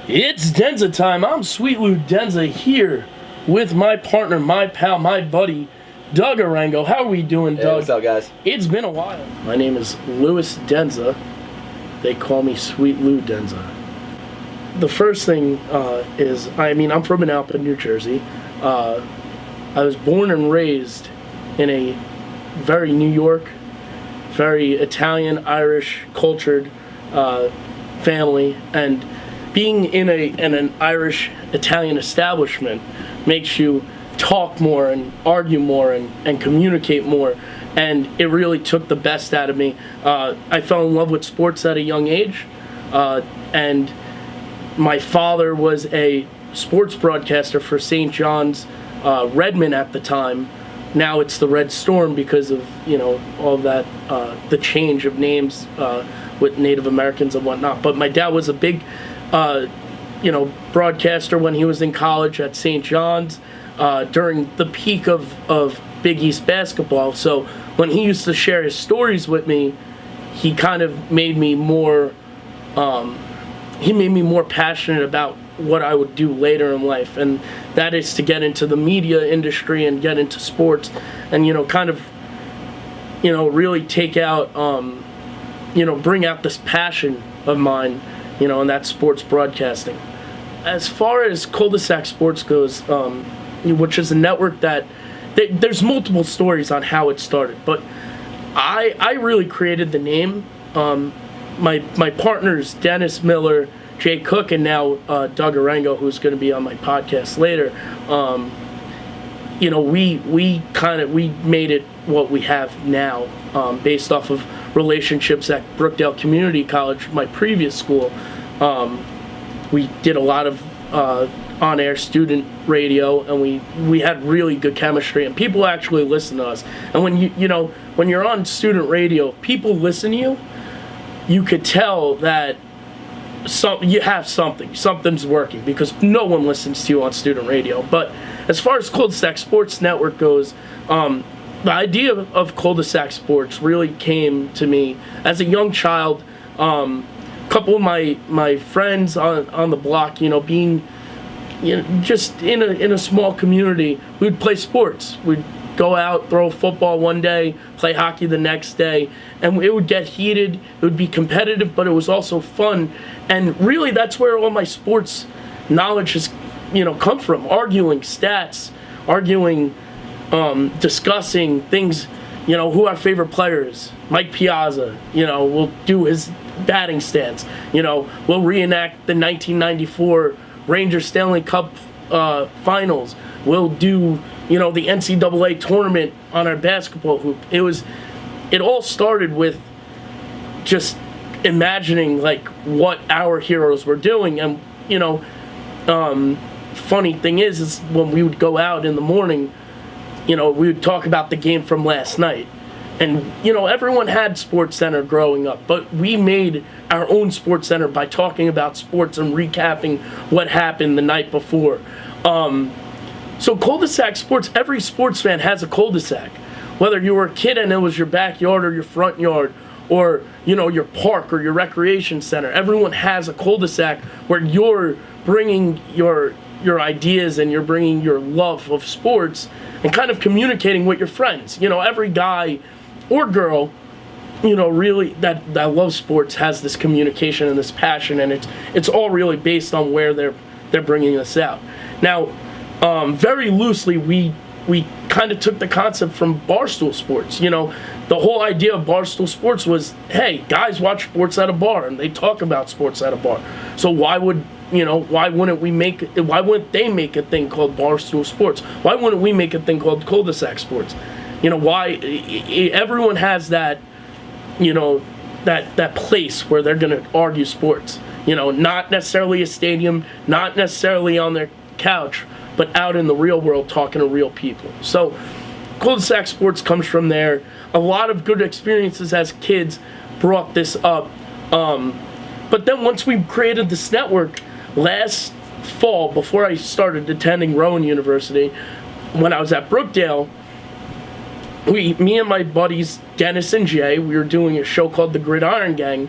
It's Denza Time. I'm Sweet Lou Denza here with my partner, my pal, my buddy, Doug Arango. How are we doing, Doug? Hey, what's up, guys? It's been a while. My name is Louis Denza. They call me Sweet Lou Denza. The first thing I'm from Manalapan, New Jersey. I was born and raised in a very New York, very Italian, Irish, cultured family, and being in an Irish Italian establishment makes you talk more and argue more and communicate more, and it really took the best out of me. I fell in love with sports at a young age, and my father was a sports broadcaster for St. John's Redmond at the time. Now it's the Red Storm because of all of that, the change of names with Native Americans and whatnot. But my dad was a big broadcaster when he was in college at St. John's during the peak of Big East basketball. So when he used to share his stories with me, he kind of made me more passionate about what I would do later in life, and that is to get into the media industry and get into sports and really take out bring out this passion of mine, and that's sports broadcasting. As far as Cul-De-Sac Sports goes, which is a network that there's multiple stories on how it started, but I really created the name. My partners, Dennis Miller, Jay Cook, and now Doug Arango, who's going to be on my podcast later. We made it what we have now, based off of relationships at Brookdale Community College, my previous school. We did a lot of on-air student radio, and we had really good chemistry, and people actually listen to us. And when you're on student radio, people listen to you could tell that you have something's working, because no one listens to you on student radio. But as far as Cul-De-Sac Sports Network goes, the idea of Cul-De-Sac Sports really came to me as a young child. A couple of my friends on the block, being just in a small community, we'd play sports. We'd go out, throw football one day, play hockey the next day, and it would get heated. It would be competitive, but it was also fun. And really, that's where all my sports knowledge has, come from. Arguing stats, discussing things, who our favorite player is. Mike Piazza, we'll do his batting stance. We'll reenact the 1994 Rangers Stanley Cup finals. We'll do the NCAA tournament on our basketball hoop. It all started with just imagining what our heroes were doing. And funny thing is when we would go out in the morning, we would talk about the game from last night. And everyone had Sports Center growing up, but we made our own Sports Center by talking about sports and recapping what happened the night before. So Cul-De-Sac Sports, every sports fan has a cul-de-sac. Whether you were a kid and it was your backyard or your front yard, or your park or your recreation center, everyone has a cul-de-sac where you're bringing your ideas and you're bringing your love of sports and kind of communicating with your friends. Every guy or girl, really that loves sports has this communication and this passion, and it's all really based on where they're bringing us out. Now, very loosely, we kind of took the concept from Barstool Sports. The whole idea of Barstool Sports was, hey, guys watch sports at a bar and they talk about sports at a bar. So why wouldn't they make a thing called Barstool Sports? Why wouldn't we make a thing called Cul-De-Sac Sports? Everyone has that, that place where they're going to argue sports. Not necessarily a stadium, not necessarily on their couch, but out in the real world talking to real people. So Cul-De-Sac Sports comes from there. A lot of good experiences as kids brought this up. But then once we created this network last fall, before I started attending Rowan University, when I was at Brookdale, me and my buddies Dennis and Jay, we were doing a show called The Gridiron Gang,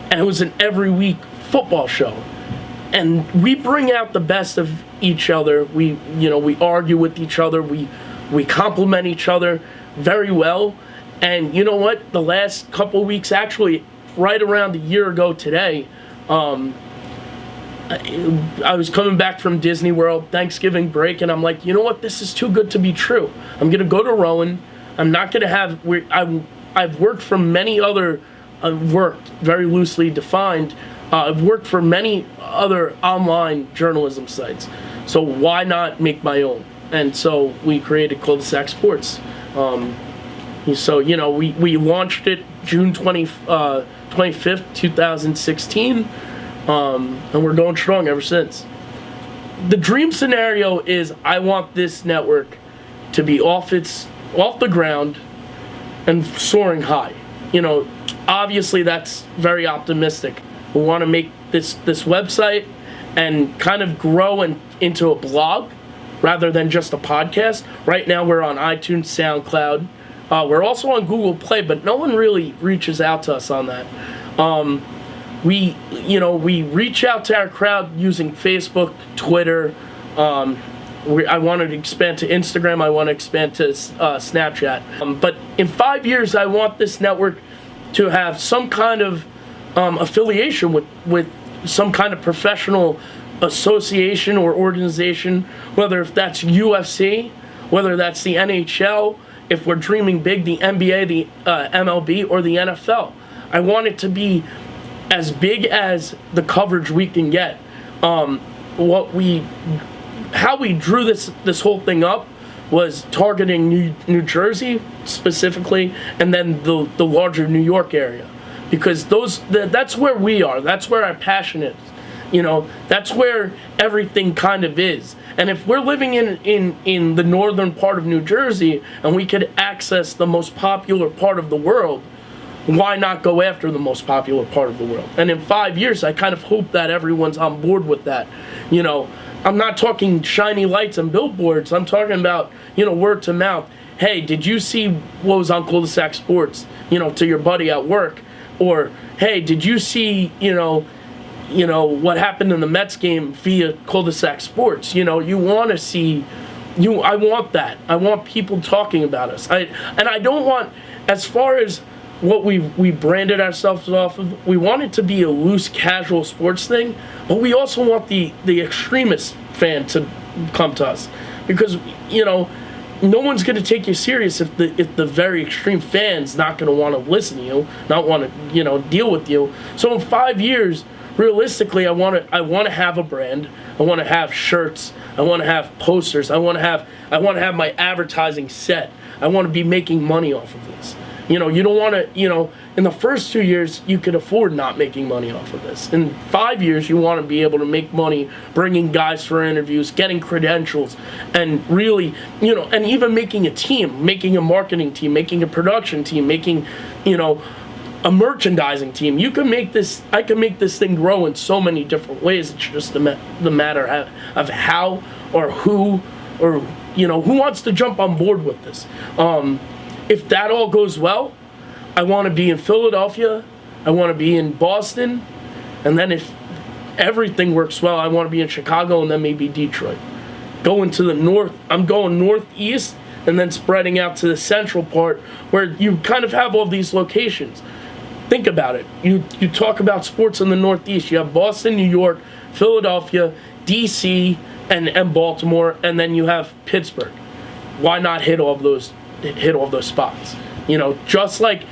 and it was an every week football show. and we bring out the best of each other. We argue with each other. We compliment each other very well. And you know what? The last couple weeks, actually, right around a year ago today, I was coming back from Disney World, Thanksgiving break, and I'm like, you know what? This is too good to be true. I'm going to go to Rowan. I'm not going to have... I've worked for many other... I've worked, very loosely defined. I've worked for many other online journalism sites. So why not make my own? And so we created Cul-De-Sac Sports. So, we launched it June 25th, 2016. And we're going strong ever since. The dream scenario is I want this network to be off the ground and soaring high. Obviously that's very optimistic. We want to make this website and kind of grow into a blog rather than just a podcast. Right now we're on iTunes, SoundCloud. We're also on Google Play, but no one really reaches out to us on that. We reach out to our crowd using Facebook, Twitter. I wanted to expand to Instagram. I want to expand to Snapchat. But in 5 years, I want this network to have some kind of affiliation with some kind of professional association or organization, whether if that's UFC, whether that's the NHL, if we're dreaming big, the NBA, the MLB, or the NFL. I want it to be as big as the coverage we can get. How we drew this whole thing up was targeting New Jersey specifically, and then the larger New York area, because that's where we are. That's where our passion is. That's where everything kind of is. And if we're living in the northern part of New Jersey and we could access the most popular part of the world, why not go after the most popular part of the world? And in 5 years, I kind of hope that everyone's on board with that. I'm not talking shiny lights and billboards. I'm talking about, word to mouth. Hey, did you see what was on Cul-De-Sac Sports, to your buddy at work? Or, hey, did you see, what happened in the Mets game via Cul-De-Sac Sports? You want to see... I want that. I want people talking about us. I don't want, as far as what we branded ourselves off of, we want it to be a loose, casual sports thing, but we also want the extremist fan to come to us, because no one's going to take you serious if the very extreme fan's not going to want to listen to you, not want to deal with you. So in 5 years, realistically, I want to have a brand. I want to have shirts. I want to have posters. I want to have my advertising set. I want to be making money off of this. You don't want to, in the first 2 years, you could afford not making money off of this. In 5 years, you want to be able to make money bringing guys for interviews, getting credentials, and really, and even making a team, making a marketing team, making a production team, making, a merchandising team. I can make this thing grow in so many different ways. It's just the matter of how or who, or, who wants to jump on board with this. If that all goes well, I want to be in Philadelphia, I want to be in Boston, and then if everything works well, I want to be in Chicago and then maybe Detroit. Going to the north, I'm going northeast and then spreading out to the central part where you kind of have all these locations. Think about it. You talk about sports in the northeast. You have Boston, New York, Philadelphia, DC, and Baltimore, and then you have Pittsburgh. Why not hit all those spots? Just like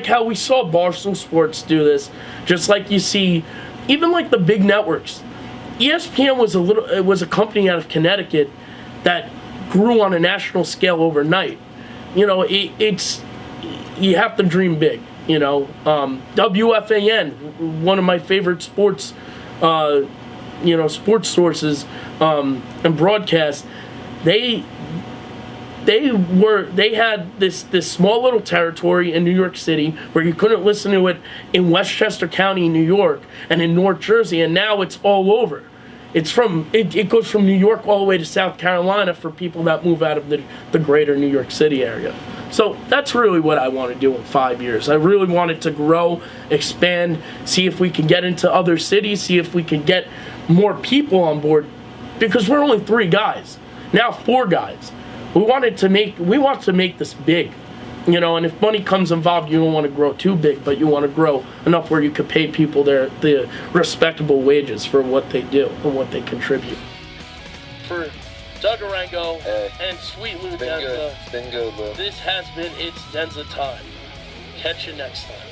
how we saw Barstool Sports do this, just like you see even like the big networks. ESPN was a company out of Connecticut that grew on a national scale overnight. It's you have to dream big. WFAN, one of my favorite sports sources and broadcasts, they had this small little territory in New York City where you couldn't listen to it in Westchester County, New York, and in North Jersey, and now it's all over. It goes from New York all the way to South Carolina for people that move out of the greater New York City area. So that's really what I want to do in 5 years. I really want it to grow, expand, see if we can get into other cities, see if we can get more people on board, because we're only 3 guys, now 4 guys. We want to make this big, you know, and if money comes involved, you don't want to grow too big, but you want to grow enough where you could pay people the respectable wages for what they do and what they contribute. For Doug Arango and Sweet Lou Denza, It's been good, bro. this has been It's Denza Time. Catch you next time.